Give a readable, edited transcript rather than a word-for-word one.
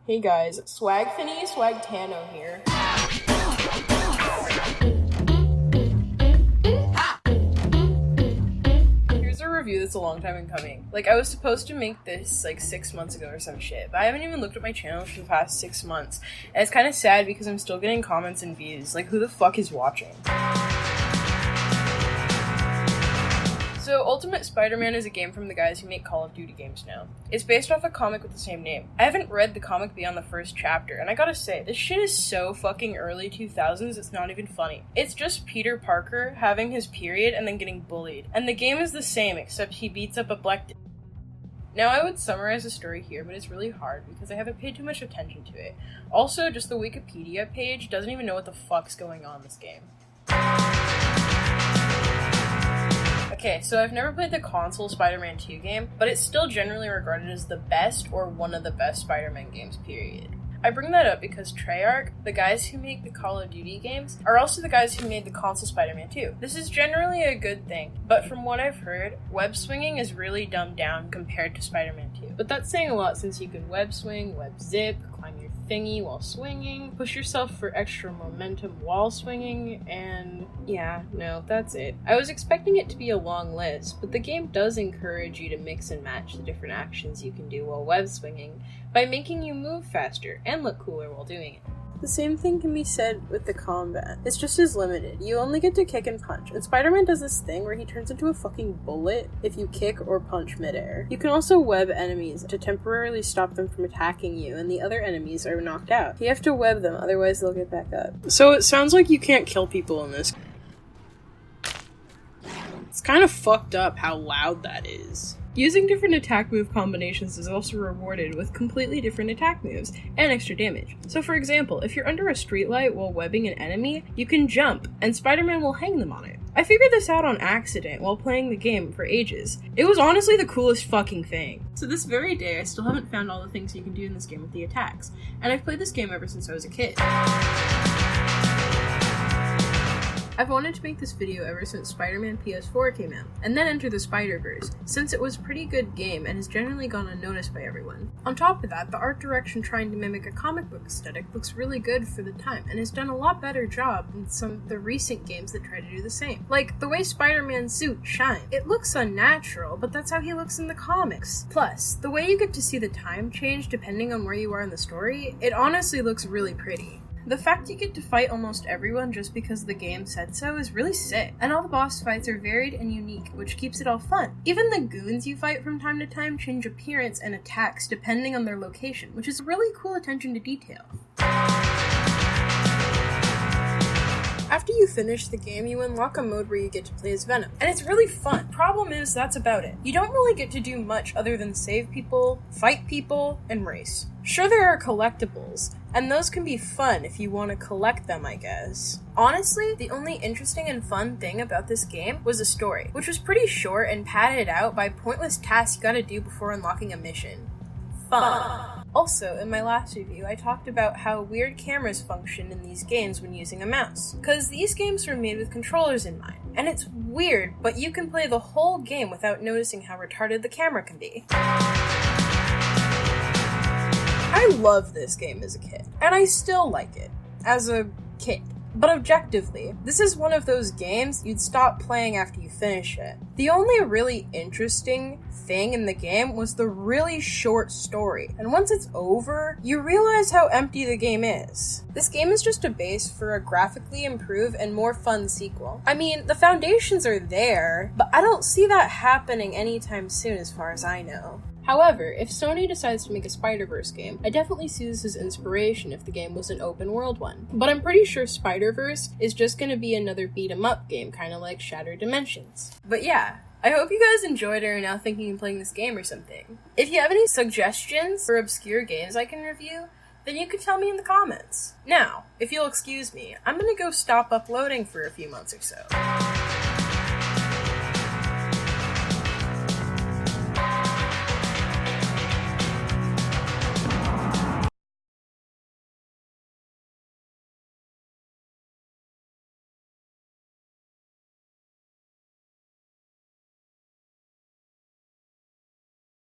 Hey guys, Swag Finny, Swag Tano here. Here's a review that's a long time in coming. Like, I was supposed to make this like 6 months ago or some shit, but I haven't even looked at my channel for the past 6 months. And it's kind of sad because I'm still getting comments and views. Like, who the fuck is watching? So, Ultimate Spider-Man is a game from the guys who make Call of Duty games now. It's based off a comic with the same name. I haven't read the comic beyond the first chapter, and I gotta say, this shit is so fucking early 2000s, it's not even funny. It's just Peter Parker having his period and then getting bullied. And the game is the same, except he beats up a black Now, I would summarize the story here, but it's really hard because I haven't paid too much attention to it. Also, just the Wikipedia page doesn't even know what the fuck's going on in this game. Okay, so I've never played the console Spider-Man 2 game, but it's still generally regarded as the best or one of the best Spider-Man games, period. I bring that up because Treyarch, the guys who make the Call of Duty games, are also the guys who made the console Spider-Man 2. This is generally a good thing, but from what I've heard, web swinging is really dumbed down compared to Spider-Man 2. But that's saying a lot since you can web swing, web zip, climb your thingy while swinging, push yourself for extra momentum while swinging, and yeah, no, that's it. I was expecting it to be a long list, but the game does encourage you to mix and match the different actions you can do while web swinging by making you move faster and look cooler while doing it. The same thing can be said with the combat. It's just as limited. You only get to kick and punch, and Spider-Man does this thing where he turns into a fucking bullet if you kick or punch midair. You can also web enemies to temporarily stop them from attacking you, and the other enemies are knocked out. You have to web them, otherwise they'll get back up. So it sounds like you can't kill people in this. It's kind of fucked up how loud that is. Using different attack move combinations is also rewarded with completely different attack moves and extra damage. So for example, if you're under a streetlight while webbing an enemy, you can jump, and Spider-Man will hang them on it. I figured this out on accident while playing the game for ages. It was honestly the coolest fucking thing. So this very day, I still haven't found all the things you can do in this game with the attacks, and I've played this game ever since I was a kid. I've wanted to make this video ever since Spider-Man PS4 came out, and then Enter the Spider-Verse, since it was a pretty good game and has generally gone unnoticed by everyone. On top of that, the art direction trying to mimic a comic book aesthetic looks really good for the time, and has done a lot better job than some of the recent games that try to do the same. Like, the way Spider-Man's suit shines. It looks unnatural, but that's how he looks in the comics. Plus, the way you get to see the time change depending on where you are in the story, it honestly looks really pretty. The fact you get to fight almost everyone just because the game said so is really sick, and all the boss fights are varied and unique, which keeps it all fun. Even the goons you fight from time to time change appearance and attacks depending on their location, which is really cool attention to detail. After you finish the game, you unlock a mode where you get to play as Venom, and it's really fun. Problem is, that's about it. You don't really get to do much other than save people, fight people, and race. Sure, there are collectibles, and those can be fun if you want to collect them, I guess. Honestly, the only interesting and fun thing about this game was the story, which was pretty short and padded out by pointless tasks you gotta do before unlocking a mission. Fun. Also, in my last review, I talked about how weird cameras function in these games when using a mouse, because these games were made with controllers in mind. And it's weird, but you can play the whole game without noticing how retarded the camera can be. I loved this game as a kid, and I still like it, as a kid. But objectively, this is one of those games you'd stop playing after you finish it. The only really interesting thing in the game was the really short story, and once it's over, you realize how empty the game is. This game is just a base for a graphically improved and more fun sequel. I mean, the foundations are there, but I don't see that happening anytime soon as far as I know. However, if Sony decides to make a Spider-Verse game, I definitely see this as inspiration if the game was an open-world one. But I'm pretty sure Spider-Verse is just gonna be another beat-em-up game, kinda like Shattered Dimensions. But yeah, I hope you guys enjoyed it and are now thinking of playing this game or something. If you have any suggestions for obscure games I can review, then you can tell me in the comments. Now, if you'll excuse me, I'm gonna go stop uploading for a few months or so.